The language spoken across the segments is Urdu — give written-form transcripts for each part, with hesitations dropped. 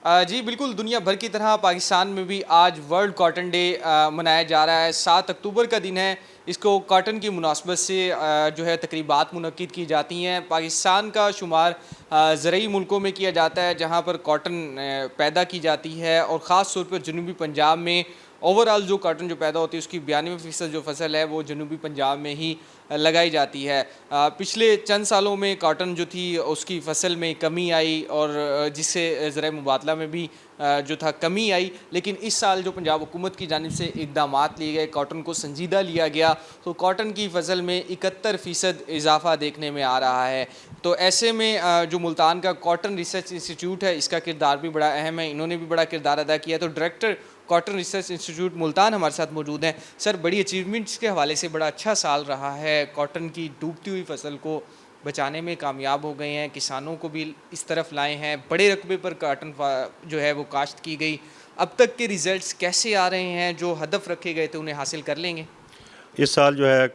جی بالکل، دنیا بھر کی طرح پاکستان میں بھی آج ورلڈ کاٹن ڈے منایا جا رہا ہے۔ 7 اکتوبر کا دن ہے۔ اس کو کاٹن کی مناسبت سے جو ہے تقریبات منعقد کی جاتی ہیں۔ پاکستان کا شمار زرعی ملکوں میں کیا جاتا ہے جہاں پر کاٹن پیدا کی جاتی ہے، اور خاص طور پر جنوبی پنجاب میں اوورآل جو کاٹن جو پیدا ہوتی ہے اس کی 92% جو فصل ہے وہ جنوبی پنجاب میں ہی لگائی جاتی ہے۔ پچھلے چند سالوں میں کاٹن جو تھی اس کی فصل میں کمی آئی، اور جس سے زرعی مبادلہ میں بھی جو تھا کمی آئی، لیکن اس سال جو پنجاب حکومت کی جانب سے اقدامات لیے گئے، کاٹن کو سنجیدہ لیا گیا، تو کاٹن کی فصل میں 71% اضافہ دیکھنے میں آ رہا ہے۔ تو ایسے میں جو ملتان کا کاٹن ریسرچ انسٹیٹیوٹ ہے اس کا کردار بھی بڑا اہم ہے، انہوں نے بھی بڑا کردار ادا کیا۔ تو director cotton research institute Multan ہمارے ساتھ موجود ہیں۔ سر، بڑی اچیومنٹس کے حوالے سے بڑا اچھا سال رہا ہے، کاٹن کی ڈوبتی ہوئی فصل کو بچانے میں کامیاب ہو گئے ہیں، کسانوں کو بھی اس طرف لائے ہیں، بڑے رقبے پر کاٹن جو ہے وہ کاشت کی گئی۔ اب تک کے ریزلٹس کیسے آ رہے ہیں؟ جو ہدف رکھے گئے تھے انہیں حاصل کر لیں گے؟ اس سال جو ہے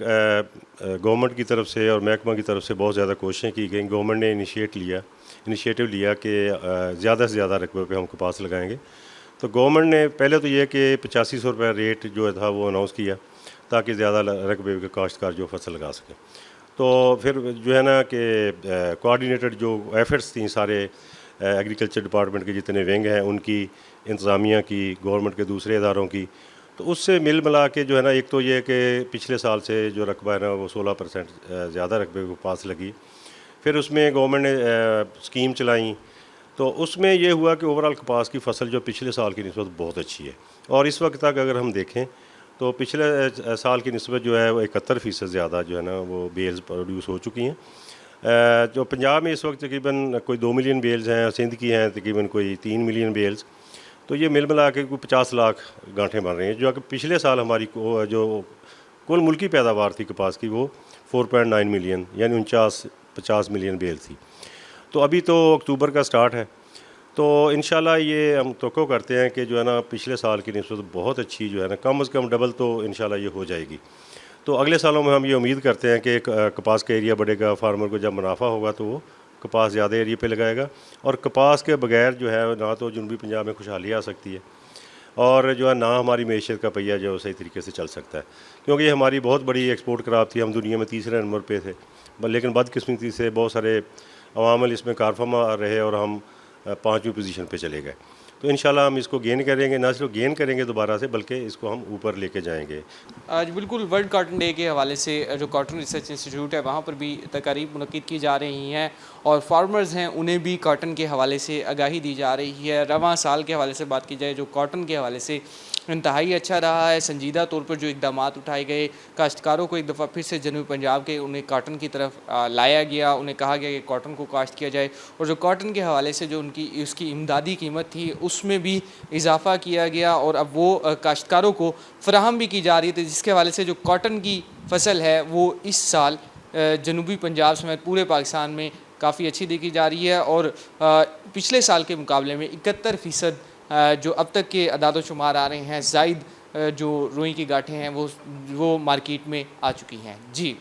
گورنمنٹ کی طرف سے اور محکمہ کی طرف سے بہت زیادہ کوششیں کی گئیں۔ گورنمنٹ نے انیشیٹو لیا کہ زیادہ سے زیادہ رقبے پہ ہم کپاس لگائیں گے۔ تو گورنمنٹ نے پہلے تو یہ کہ 8500 روپے ریٹ جو تھا وہ اناؤنس کیا تاکہ زیادہ رقبے کے کاشتکار جو فصل لگا سکیں۔ تو پھر جو ہے نا کہ کوآرڈینیٹڈ جو ایفرٹس تھیں سارے ایگریکلچر ڈپارٹمنٹ کے جتنے ونگ ہیں ان کی، انتظامیہ کی، گورنمنٹ کے دوسرے اداروں کی، تو اس سے مل ملا کے جو ہے نا ایک تو یہ کہ پچھلے سال سے جو رقبہ ہے نا وہ 16% زیادہ رقبے کو پاس لگی۔ پھر اس میں گورنمنٹ نے اسکیم چلائیں، تو اس میں یہ ہوا کہ اوورآل کپاس کی فصل جو پچھلے سال کی نسبت بہت اچھی ہے، اور اس وقت تک اگر ہم دیکھیں تو پچھلے سال کی نسبت جو ہے وہ 71% زیادہ جو ہے نا وہ بیلز پروڈیوس ہو چکی ہیں۔ جو پنجاب میں اس وقت تقریباً کوئی 2 ملین بیلز ہیں، سندھ کی ہیں تقریباً کوئی 3 ملین بیلز، تو یہ مل ملا کے کوئی 50 لاکھ گانٹھیں بن رہی ہیں، جو کہ پچھلے سال ہماری جو کل ملکی پیداوار تھی کپاس کی وہ 4.9 ملین یعنی 50 ملین بیل تھی۔ تو ابھی تو اکتوبر کا سٹارٹ ہے، تو انشاءاللہ یہ ہم توقع کرتے ہیں کہ جو ہے نا پچھلے سال کی نسبت بہت اچھی جو ہے نا کم از کم ڈبل تو انشاءاللہ یہ ہو جائے گی۔ تو اگلے سالوں میں ہم یہ امید کرتے ہیں کہ کپاس کا ایریا بڑھے گا، فارمر کو جب منافع ہوگا تو وہ کپاس زیادہ ایریا پہ لگائے گا، اور کپاس کے بغیر جو ہے نہ تو جنوبی پنجاب میں خوشحالی آ سکتی ہے، اور جو ہے نہ ہماری معیشت کا پہیہ جو صحیح طریقے سے چل سکتا ہے، کیونکہ یہ ہماری بہت بڑی ایکسپورٹ کراپ تھی، ہم دنیا میں تیسرے نمبر پہ تھے، لیکن بدقسمتی سے بہت سارے عوامل اس میں کارفرما رہے اور ہم 5ویں پوزیشن پہ چلے گئے۔ تو انشاءاللہ ہم اس کو گین کریں گے، نہ صرف گین کریں گے دوبارہ سے بلکہ اس کو ہم اوپر لے کے جائیں گے۔ آج بالکل ورلڈ کاٹن ڈے کے حوالے سے جو کاٹن ریسرچ انسٹیٹیوٹ ہے وہاں پر بھی تقاریب منعقد کی جا رہی ہیں، اور فارمرز ہیں انہیں بھی کاٹن کے حوالے سے آگاہی دی جا رہی ہے۔ رواں سال کے حوالے سے بات کی جائے جو کاٹن کے حوالے سے انتہائی اچھا رہا ہے، سنجیدہ طور پر جو اقدامات اٹھائے گئے، کاشتکاروں کو ایک دفعہ پھر سے جنوبی پنجاب کے انہیں کاٹن کی طرف لایا گیا، انہیں کہا گیا کہ کاٹن کو کاشت کیا جائے، اور جو کاٹن کے حوالے سے جو اس کی امدادی قیمت تھی اس میں بھی اضافہ کیا گیا، اور اب وہ کاشتکاروں کو فراہم بھی کی جا رہی تھی، جس کے حوالے سے جو کاٹن کی فصل ہے وہ اس سال جنوبی پنجاب سمیت پورے پاکستان میں کافی اچھی دیکھی جا رہی ہے، اور پچھلے سال کے مقابلے میں 71% جو اب تک کے اعداد و شمار آ رہے ہیں زائد جو روئی کی گاٹھیں ہیں وہ مارکیٹ میں آ چکی ہیں۔ جی